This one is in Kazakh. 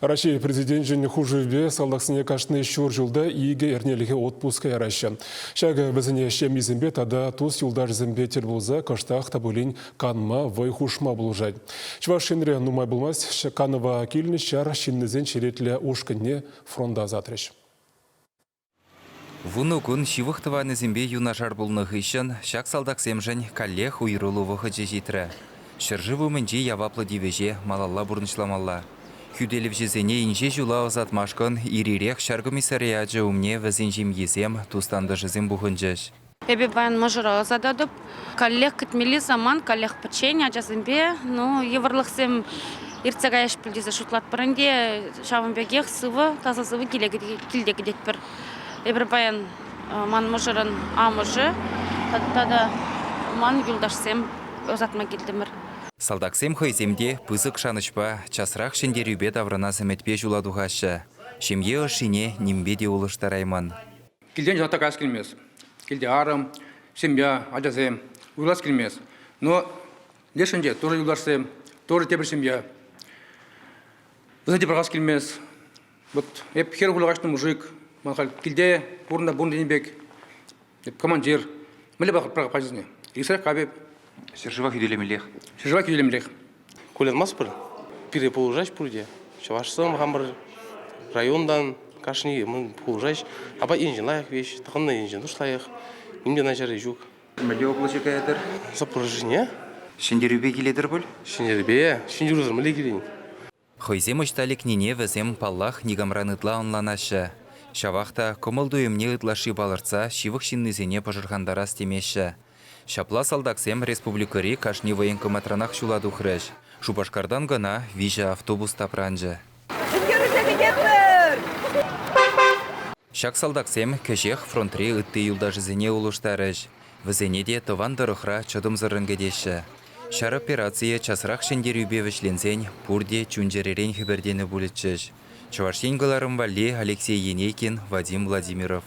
Россия президент және хужеве салдақсыне кашны шур жылда иге эрнеліге отпуска ярашы. Шағы бізіне шемізімбе тада туз юлдар зімбе тел болза каштақ табылин канма вай хушма болжай. Чваш шенре нумай болмас, канова килні шар шиннізен черетлі ушкінне фронда затрыш. Вуну күн шивықтыва нізімбе юнашар болны ғышын, шак салдақ семжін каллех уйрулуғы жежетрі. Шыржыву мінже яваплы дивеже малалла бұрнышламалла. Хүделіп жезене инже жула озатмашқын ирирек шаргымисарияджы умне візін жемгезем тустанды жезем бұғынжыш. Эбе баян мажыра зададып, коллег кітмелі заман, коллег печенья жазымбе, еврлықсем ирцегаяш пілдезе шутлат бірінде шавымбегех сывы, таза сывы келдегі детпір. Эбір баян ман мажырын амыжы, тада ман юлдашсем озатма келдімір. Салдақсем хайземде пызык шанышпа часырақ шендерюбе даврана зіметпе жуладуғашы. Шемье ышыне нембеде улыштарайман. Келден жата қас келмес. Келде арым, семья, ажазем, улас келмес. Но лешінде тоже юлдарсем, тоже тебір семья. Бұзады бір қас келмес. Вот эп хер хулағашты мужик. Келде бұрында денбек. Командир. Мілі бақыт праға пазизне. Исрак кабеп. Сержива хүделемелех. Сержива хүделемелех. Көлемас бір. Пире полужаш пұрде. Шавашсым хамыр райондан кашни мы полужаш. Аба инжин лайық веш. Тақынна инжин дұш лайық. Немде начары жүк. Мүлде облысы кәйдір? Запорожжіне. Шендерюбе келедір бұл? Шендербе. Шендерузыр мүлі келейін. Хойзем ұшталік нене візем паллах негамран ытла онланашы. Шавақта комылду емне ытлашы балырца шивық шиннызене пожырғандара стемеші. Шапла салдақсем республикари кашни военкоматранақ шуладу хрыш. Шубашкардан гана вижа автобус тапранжы. Шак салдақсем кешех фронтри ытты юлдажызене улыштарыш. Візенеде тыван дырықра чыдым зырынгедеші. Шар операция часырақ шендерюбе вішлензен пурде чунжеререн хібердені бұлітшіш. Чувашень галарым валли Алексей Енейкин, Вадим Владимиров.